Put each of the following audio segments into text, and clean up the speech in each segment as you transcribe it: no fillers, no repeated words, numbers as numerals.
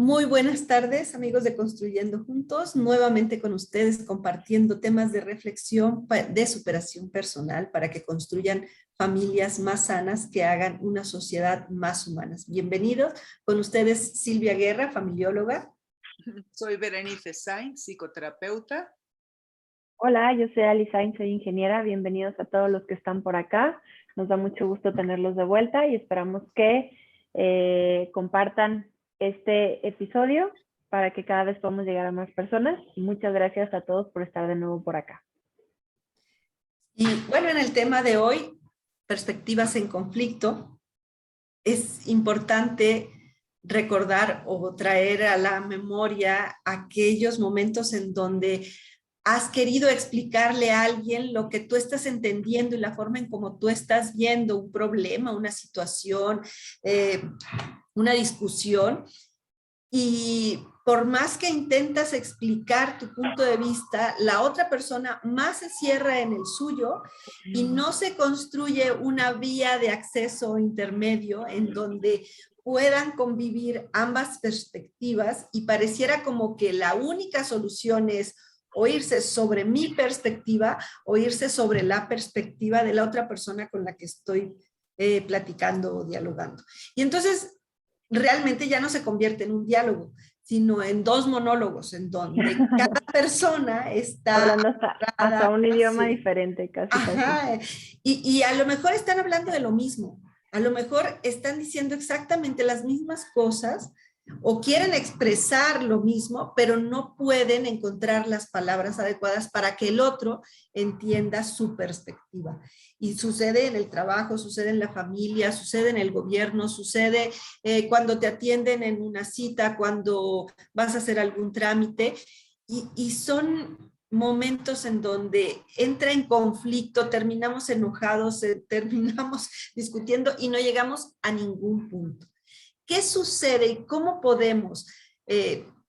Muy buenas tardes, amigos de Construyendo Juntos, nuevamente con ustedes compartiendo temas de reflexión, de superación personal para que construyan familias más sanas que hagan una sociedad más humana. Bienvenidos, con ustedes Silvia Guerra, familióloga. Soy Berenice Sainz, psicoterapeuta. Hola, yo soy Ali Sainz, soy ingeniera. Bienvenidos a todos los que están por acá. Nos da mucho gusto tenerlos de vuelta y esperamos que compartan este episodio para que cada vez podamos llegar a más personas. Y muchas gracias a todos por estar de nuevo por acá. Y bueno, en el tema de hoy, perspectivas en conflicto, es importante recordar o traer a la memoria aquellos momentos en donde has querido explicarle a alguien lo que tú estás entendiendo y la forma en cómo tú estás viendo un problema, una situación, una discusión. Y por más que intentas explicar tu punto de vista, la otra persona más se cierra en el suyo y no se construye una vía de acceso intermedio en donde puedan convivir ambas perspectivas y pareciera como que la única solución es o irse sobre mi perspectiva o irse sobre la perspectiva de la otra persona con la que estoy platicando o dialogando. Y entonces realmente ya no se convierte en un diálogo, sino en dos monólogos, en donde cada persona está hablando hasta un idioma diferente, casi. Ajá, y a lo mejor están hablando de lo mismo, a lo mejor están diciendo exactamente las mismas cosas o quieren expresar lo mismo, pero no pueden encontrar las palabras adecuadas para que el otro entienda su perspectiva. Y sucede en el trabajo, sucede en la familia, sucede en el gobierno, sucede cuando te atienden en una cita, cuando vas a hacer algún trámite, y son momentos en donde entra en conflicto, terminamos enojados, terminamos discutiendo y no llegamos a ningún punto. ¿Qué sucede y cómo podemos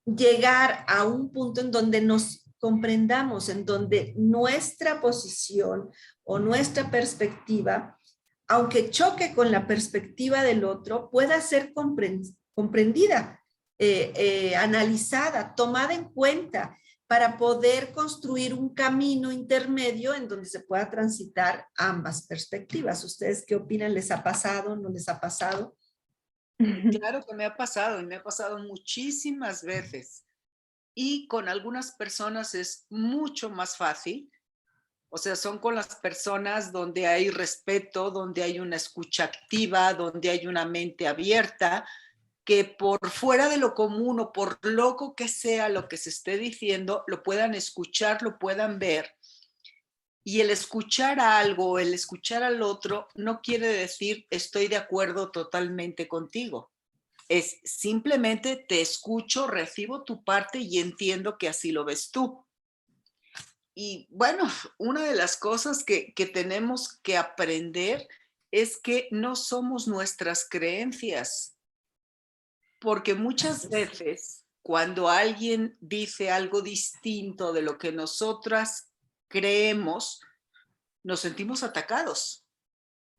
llegar a un punto en donde nos comprendamos, en donde nuestra posición o nuestra perspectiva, aunque choque con la perspectiva del otro, pueda ser comprendida, analizada, tomada en cuenta para poder construir un camino intermedio en donde se pueda transitar ambas perspectivas? ¿Ustedes qué opinan? ¿Les ha pasado? ¿No les ha pasado? Claro que me ha pasado y me ha pasado muchísimas veces. Y con algunas personas es mucho más fácil. O sea, son con las personas donde hay respeto, donde hay una escucha activa, donde hay una mente abierta, que por fuera de lo común o por loco que sea lo que se esté diciendo, lo puedan escuchar, lo puedan ver. Y el escuchar a algo, el escuchar al otro, no quiere decir estoy de acuerdo totalmente contigo. Es simplemente te escucho, recibo tu parte y entiendo que así lo ves tú. Y bueno, una de las cosas que tenemos que aprender es que no somos nuestras creencias, porque muchas veces cuando alguien dice algo distinto de lo que nosotras creemos, nos sentimos atacados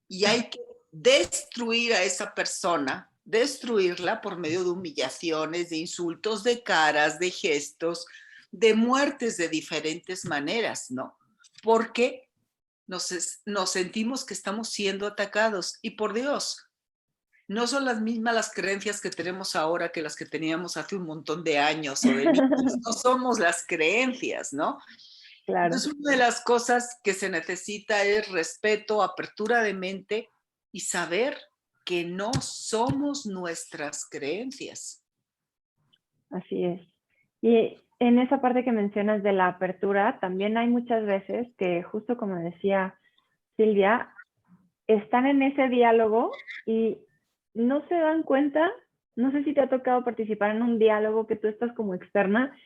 y hay que destruir a esa persona, destruirla por medio de humillaciones, de insultos, de caras, de gestos, de muertes de diferentes maneras, ¿no? Porque nos sentimos que estamos siendo atacados y por Dios, no son las mismas las creencias que tenemos ahora que las que teníamos hace un montón de años o de niños. No somos las creencias, ¿no? Claro. Entonces, una de las cosas que se necesita es respeto, apertura de mente y saber que no somos nuestras creencias. Así es. Y en esa parte que mencionas de la apertura, también hay muchas veces que, justo como decía Silvia, están en ese diálogo y no se dan cuenta. No sé si te ha tocado participar en un diálogo que tú estás como externa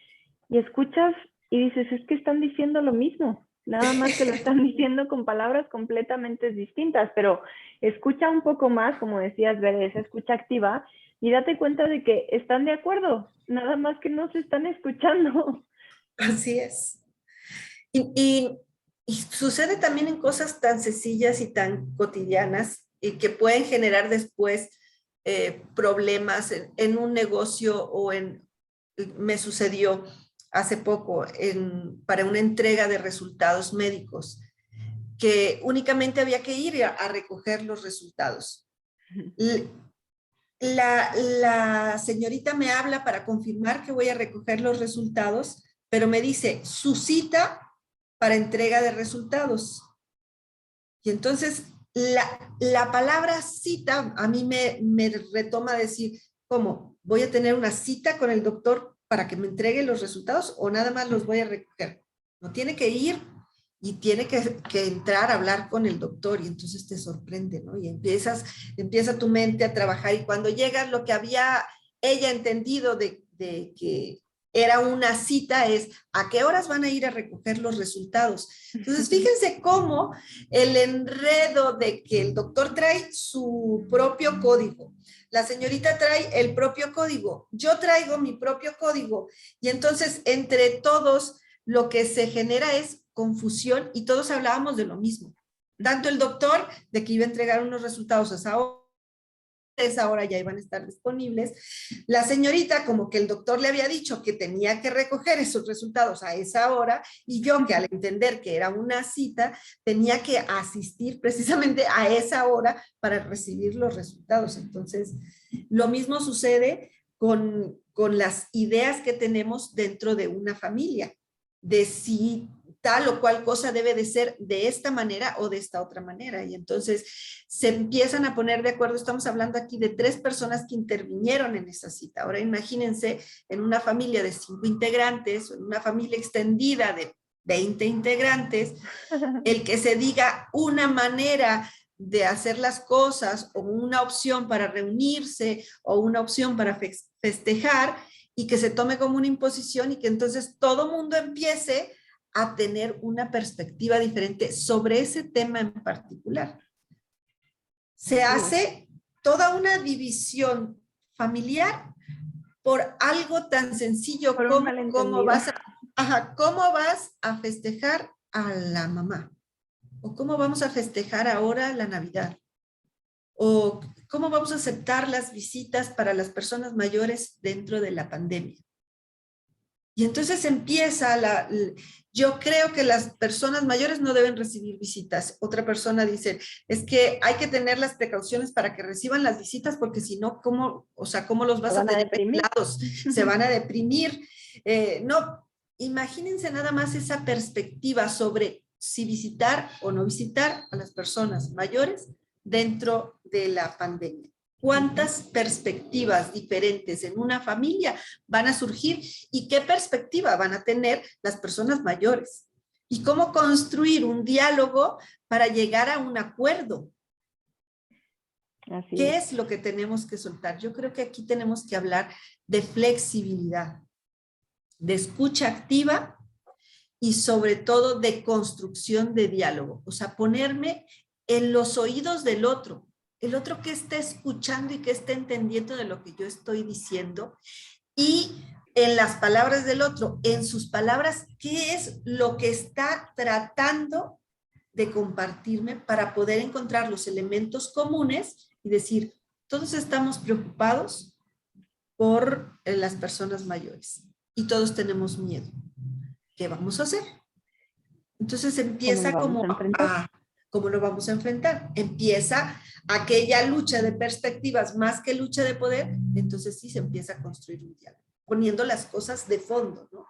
y escuchas y dices, es que están diciendo lo mismo, nada más que lo están diciendo con palabras completamente distintas, pero escucha un poco más, como decías, ver esa escucha activa y date cuenta de que están de acuerdo, nada más que no se están escuchando. Así es. Y sucede también en cosas tan sencillas y tan cotidianas y que pueden generar después problemas en un negocio me sucedió hace poco para una entrega de resultados médicos, que únicamente había que ir a recoger los resultados. La señorita me habla para confirmar que voy a recoger los resultados, pero me dice su cita para entrega de resultados. Y entonces la palabra cita a mí me retoma a decir, ¿cómo? ¿Voy a tener una cita con el doctor para que me entregue los resultados o nada más los voy a recoger? No, tiene que ir y tiene que entrar a hablar con el doctor, y entonces te sorprende, ¿no? Y empieza tu mente a trabajar, y cuando llegas lo que había ella entendido de que era una cita es a qué horas van a ir a recoger los resultados. Entonces, fíjense cómo el enredo de que el doctor trae su propio código, la señorita trae el propio código, yo traigo mi propio código, y entonces entre todos lo que se genera es confusión, y todos hablábamos de lo mismo. Tanto el doctor de que iba a entregar unos resultados a esa hora ya iban a estar disponibles. La señorita, como que el doctor le había dicho que tenía que recoger esos resultados a esa hora, y yo, que al entender que era una cita, tenía que asistir precisamente a esa hora para recibir los resultados. Entonces, lo mismo sucede con las ideas que tenemos dentro de una familia, de si tal o cual cosa debe de ser de esta manera o de esta otra manera. Y entonces se empiezan a poner de acuerdo. Estamos hablando aquí de 3 personas que intervinieron en esa cita. Ahora imagínense en una familia de 5 integrantes, o en una familia extendida de 20 integrantes, el que se diga una manera de hacer las cosas, o una opción para reunirse, o una opción para festejar, y que se tome como una imposición, y que entonces todo mundo empiece a tener una perspectiva diferente sobre ese tema en particular. Se hace toda una división familiar por algo tan sencillo como cómo vas a festejar a la mamá, o cómo vamos a festejar ahora la Navidad, o cómo vamos a aceptar las visitas para las personas mayores dentro de la pandemia. Y entonces empieza yo creo que las personas mayores no deben recibir visitas. Otra persona dice, es que hay que tener las precauciones para que reciban las visitas, porque si no, ¿cómo los vas a tener aislados? Se van a deprimir. No, imagínense nada más esa perspectiva sobre si visitar o no visitar a las personas mayores dentro de la pandemia. ¿Cuántas perspectivas diferentes en una familia van a surgir, y qué perspectiva van a tener las personas mayores? ¿Y cómo construir un diálogo para llegar a un acuerdo? ¿Qué es lo que tenemos que soltar? Yo creo que aquí tenemos que hablar de flexibilidad, de escucha activa, y sobre todo de construcción de diálogo. O sea, ponerme en los oídos del otro. El otro que esté escuchando y que esté entendiendo de lo que yo estoy diciendo, y en las palabras del otro, en sus palabras, qué es lo que está tratando de compartirme, para poder encontrar los elementos comunes y decir, todos estamos preocupados por las personas mayores y todos tenemos miedo. ¿Qué vamos a hacer? Entonces empieza ¿cómo lo vamos a enfrentar? Empieza aquella lucha de perspectivas más que lucha de poder. Entonces sí se empieza a construir un diálogo, poniendo las cosas de fondo, ¿no?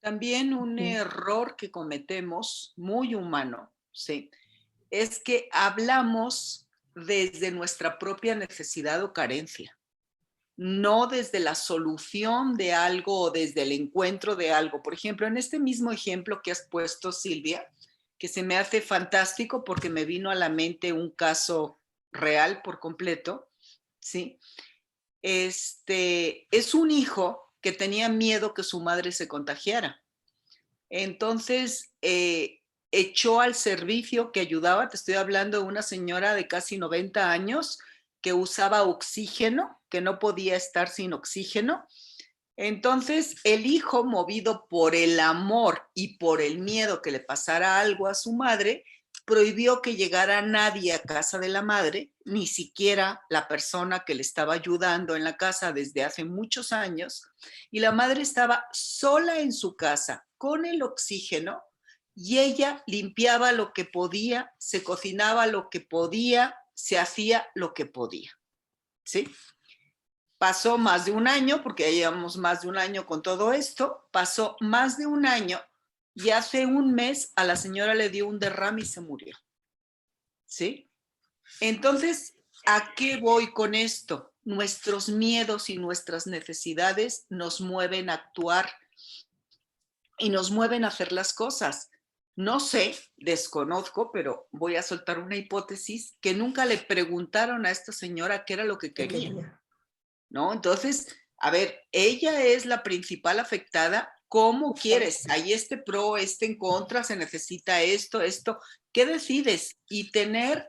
También un error que cometemos, muy humano, ¿sí?, es que hablamos desde nuestra propia necesidad o carencia, no desde la solución de algo o desde el encuentro de algo. Por ejemplo, en este mismo ejemplo que has puesto, Silvia, que se me hace fantástico porque me vino a la mente un caso real por completo, ¿sí? Es un hijo que tenía miedo que su madre se contagiara. Entonces, echó al servicio que ayudaba. Te estoy hablando de una señora de casi 90 años que usaba oxígeno, que no podía estar sin oxígeno. Entonces, el hijo, movido por el amor y por el miedo que le pasara algo a su madre, prohibió que llegara nadie a casa de la madre, ni siquiera la persona que le estaba ayudando en la casa desde hace muchos años, y la madre estaba sola en su casa con el oxígeno y ella limpiaba lo que podía, se cocinaba lo que podía, se hacía lo que podía, ¿sí? Pasó más de un año, porque ya llevamos más de un año con todo esto, pasó más de un año y hace un mes a la señora le dio un derrame y se murió, ¿sí? Entonces, ¿a qué voy con esto? Nuestros miedos y nuestras necesidades nos mueven a actuar y nos mueven a hacer las cosas. No sé, desconozco, pero voy a soltar una hipótesis que nunca le preguntaron a esta señora qué era lo que quería, ¿no? Entonces, a ver, ella es la principal afectada. ¿Cómo quieres? Hay este pro, este en contra, se necesita esto, esto. ¿Qué decides? Y tener,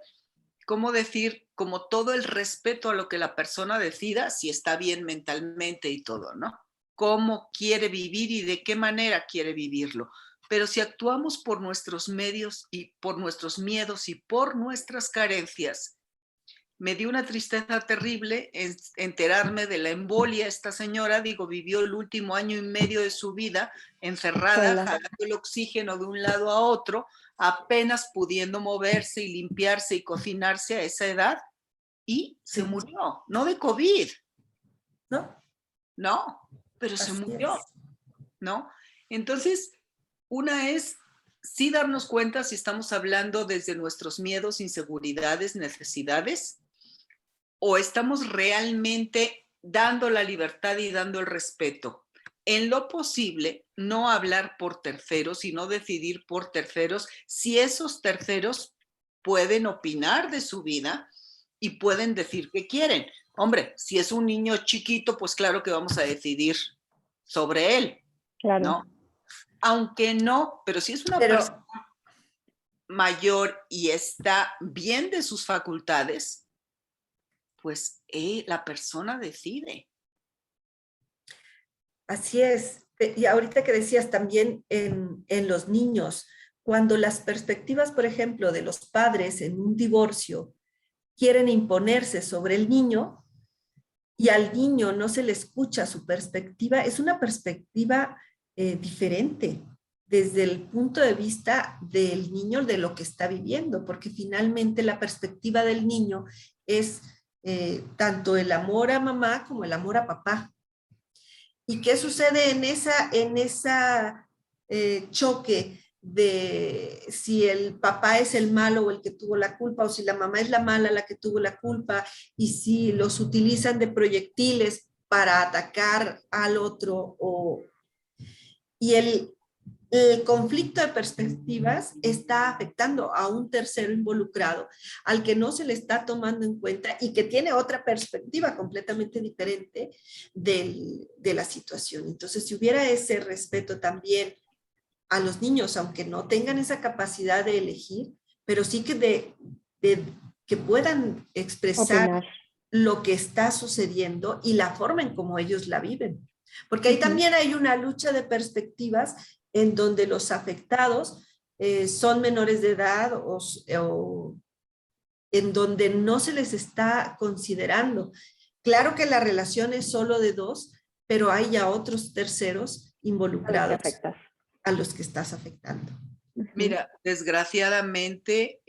¿cómo decir? Como todo el respeto a lo que la persona decida, si está bien mentalmente y todo, ¿no? Cómo quiere vivir y de qué manera quiere vivirlo. Pero si actuamos por nuestros medios y por nuestros miedos y por nuestras carencias, me dio una tristeza terrible enterarme de la embolia. Esta señora, digo, vivió el último año y medio de su vida encerrada, jalando el oxígeno de un lado a otro, apenas pudiendo moverse y limpiarse y cocinarse a esa edad, y se murió, no de COVID, no, pero se murió, ¿no? Entonces, una es sí darnos cuenta si estamos hablando desde nuestros miedos, inseguridades, necesidades, o estamos realmente dando la libertad y dando el respeto. En lo posible, no hablar por terceros y no decidir por terceros si esos terceros pueden opinar de su vida y pueden decir qué quieren. Hombre, si es un niño chiquito, pues claro que vamos a decidir sobre él, claro, ¿no? Aunque no, pero si es una persona mayor y está bien de sus facultades, pues la persona decide. Así es. Y ahorita que decías también en los niños, cuando las perspectivas, por ejemplo, de los padres en un divorcio quieren imponerse sobre el niño y al niño no se le escucha su perspectiva, es una perspectiva diferente desde el punto de vista del niño, de lo que está viviendo, porque finalmente la perspectiva del niño es tanto el amor a mamá como el amor a papá. ¿Y qué sucede en esa choque de si el papá es el malo o el que tuvo la culpa, o si la mamá es la mala la que tuvo la culpa, y si los utilizan de proyectiles para atacar al otro, y el conflicto de perspectivas está afectando a un tercero involucrado, al que no se le está tomando en cuenta y que tiene otra perspectiva completamente diferente de la situación. Entonces, si hubiera ese respeto también a los niños, aunque no tengan esa capacidad de elegir, pero sí que puedan expresar opinar. lo que está sucediendo y la forma en cómo ellos la viven. Porque ahí también hay una lucha de perspectivas en donde los afectados son menores de edad o en donde no se les está considerando. Claro que la relación es solo de dos, pero hay ya otros terceros involucrados a los que estás afectando. Mira, desgraciadamente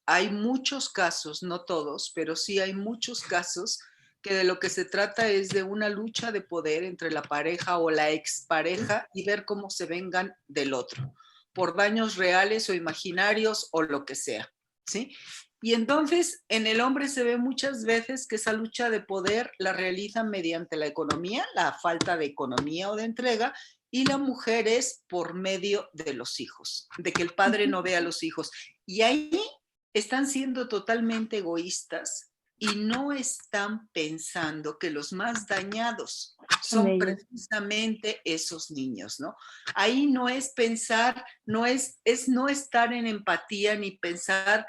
hay muchos casos, no todos, pero sí hay muchos casos que de lo que se trata es de una lucha de poder entre la pareja o la expareja y ver cómo se vengan del otro, por daños reales o imaginarios o lo que sea, ¿sí? Y entonces en el hombre se ve muchas veces que esa lucha de poder la realizan mediante la economía, la falta de economía o de entrega, y la mujer es por medio de los hijos, de que el padre no vea a los hijos. Y ahí están siendo totalmente egoístas y no están pensando que los más dañados son precisamente esos niños, ¿no? Ahí no es pensar, no es no estar en empatía ni pensar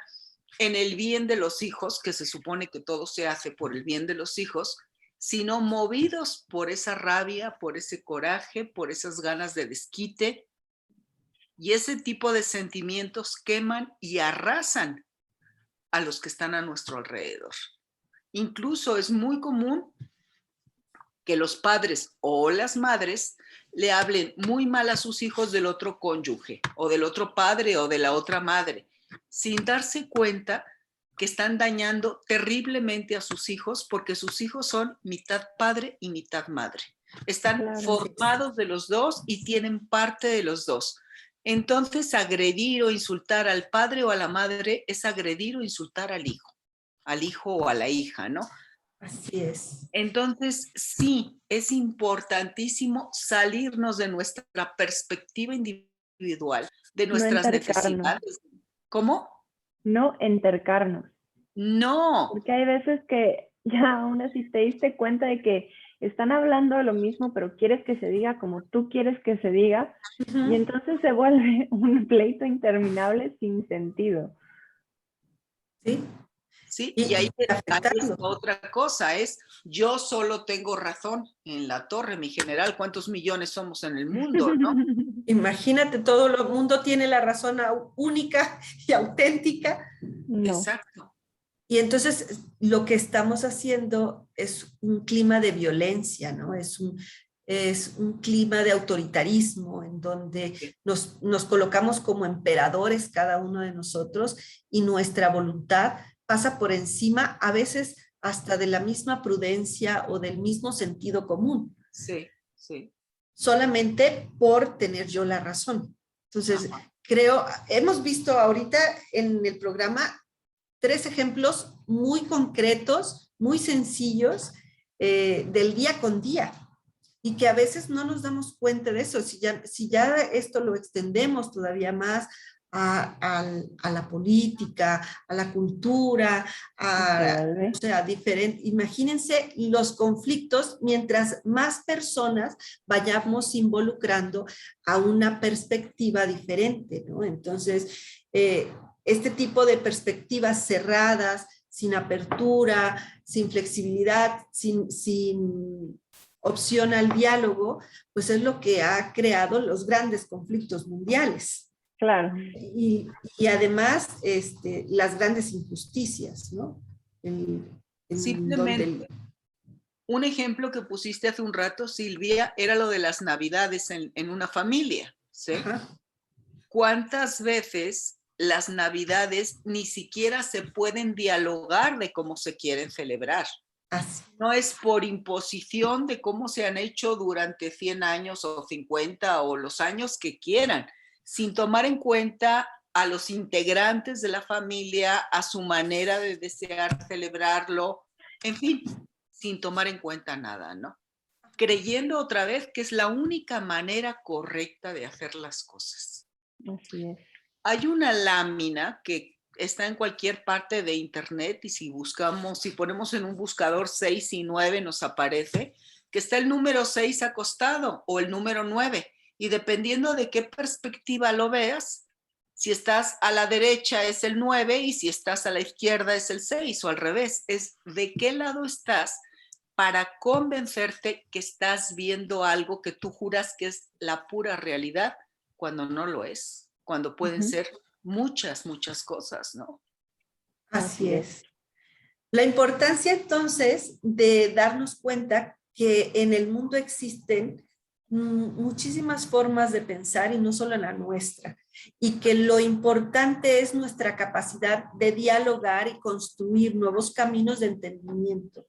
en el bien de los hijos, que se supone que todo se hace por el bien de los hijos, sino movidos por esa rabia, por ese coraje, por esas ganas de desquite, Y ese tipo de sentimientos queman y arrasan a los que están a nuestro alrededor. Incluso es muy común que los padres o las madres le hablen muy mal a sus hijos del otro cónyuge o del otro padre o de la otra madre, sin darse cuenta que están dañando terriblemente a sus hijos porque sus hijos son mitad padre y mitad madre. Están formados de los dos y tienen parte de los dos. Entonces, agredir o insultar al padre o a la madre es agredir o insultar al hijo o a la hija, ¿no? Así es. Entonces, sí, es importantísimo salirnos de nuestra perspectiva individual, de nuestras necesidades. ¿Cómo? No entercarnos. No. Porque hay veces que ya aún así te diste cuenta de que están hablando de lo mismo, pero quieres que se diga como tú quieres que se diga, y entonces se vuelve un pleito interminable sin sentido. Sí. Sí, y ahí está otra cosa, es yo solo tengo razón en la torre, mi general, ¿cuántos millones somos en el mundo, no? Imagínate, todo el mundo tiene la razón única y auténtica. No. Exacto. Y entonces lo que estamos haciendo es un clima de violencia, ¿no? Es un clima de autoritarismo en donde nos colocamos como emperadores cada uno de nosotros y nuestra voluntad pasa por encima a veces hasta de la misma prudencia o del mismo sentido común. Sí, sí. Solamente por tener yo la razón. Entonces, hemos visto ahorita en el programa 3 ejemplos muy concretos, muy sencillos, del día con día, y que a veces no nos damos cuenta de eso. Si ya esto lo extendemos todavía más a la política, a la cultura, o sea, imagínense los conflictos mientras más personas vayamos involucrando a una perspectiva diferente, ¿no? Entonces, este tipo de perspectivas cerradas, sin apertura, sin flexibilidad, sin opción al diálogo, pues es lo que ha creado los grandes conflictos mundiales. Claro. Y además, las grandes injusticias, ¿no? Simplemente, un ejemplo que pusiste hace un rato, Silvia, era lo de las Navidades en una familia, ¿sí? Ajá. ¿Cuántas veces las Navidades ni siquiera se pueden dialogar de cómo se quieren celebrar? Así. No es por imposición de cómo se han hecho durante 100 años o 50 o los años que quieran, sin tomar en cuenta a los integrantes de la familia, a su manera de desear celebrarlo, en fin, sin tomar en cuenta nada, ¿no? Creyendo otra vez que es la única manera correcta de hacer las cosas. Así es. Hay una lámina que está en cualquier parte de internet y si ponemos en un buscador 6 y 9 nos aparece que está el número 6 acostado o el número 9 y dependiendo de qué perspectiva lo veas, si estás a la derecha es el 9 y si estás a la izquierda es el 6 o al revés, es de qué lado estás para convencerte que estás viendo algo que tú juras que es la pura realidad cuando no lo es. Cuando pueden ser muchas cosas, ¿no? Así es. La importancia entonces de darnos cuenta que en el mundo existen muchísimas formas de pensar y no solo la nuestra, y que lo importante es nuestra capacidad de dialogar y construir nuevos caminos de entendimiento,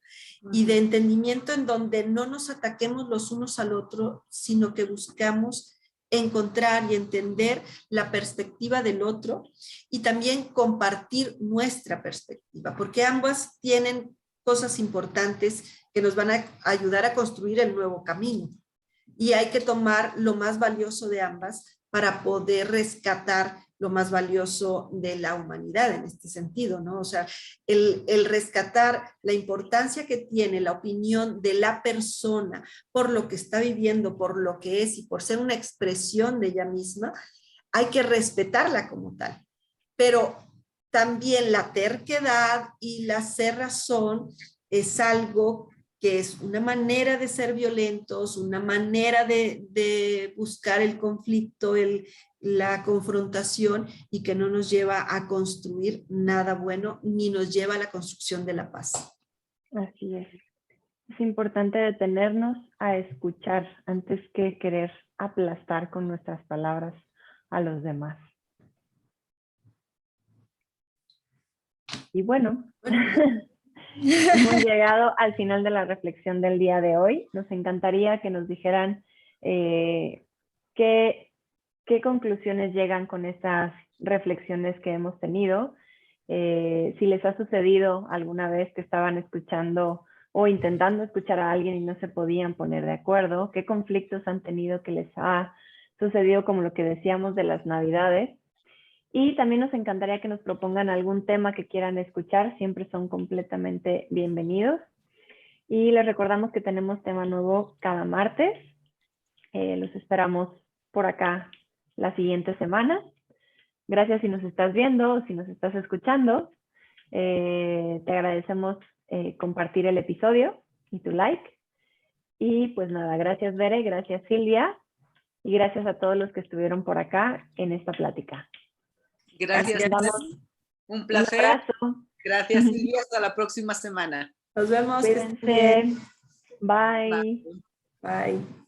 y de entendimiento en donde no nos ataquemos los unos al otro, sino que buscamos encontrar y entender la perspectiva del otro y también compartir nuestra perspectiva, porque ambas tienen cosas importantes que nos van a ayudar a construir el nuevo camino. Y hay que tomar lo más valioso de ambas para poder rescatar lo más valioso de la humanidad en este sentido, ¿no? O sea, el rescatar la importancia que tiene la opinión de la persona por lo que está viviendo, por lo que es y por ser una expresión de ella misma, hay que respetarla como tal. Pero también la terquedad y la cerrazón es algo que es una manera de ser violentos, una manera de buscar el conflicto, la confrontación, y que no nos lleva a construir nada bueno, ni nos lleva a la construcción de la paz. Así es. Es importante detenernos a escuchar antes que querer aplastar con nuestras palabras a los demás. Y bueno, hemos llegado al final de la reflexión del día de hoy. Nos encantaría que nos dijeran qué conclusiones llegan con estas reflexiones que hemos tenido. Si les ha sucedido alguna vez que estaban escuchando o intentando escuchar a alguien y no se podían poner de acuerdo, qué conflictos han tenido que les ha sucedido, como lo que decíamos de las Navidades. Y también nos encantaría que nos propongan algún tema que quieran escuchar, siempre son completamente bienvenidos. Y les recordamos que tenemos tema nuevo cada martes. Los esperamos por acá la siguiente semana. Gracias si nos estás viendo o si nos estás escuchando. Te agradecemos compartir el episodio y tu like. Y pues nada, gracias Bere, gracias Silvia y gracias a todos los que estuvieron por acá en esta plática. Gracias. Un placer. Un abrazo. Gracias Silvia, hasta la próxima semana. Nos vemos. Cuídense. Bye. Bye.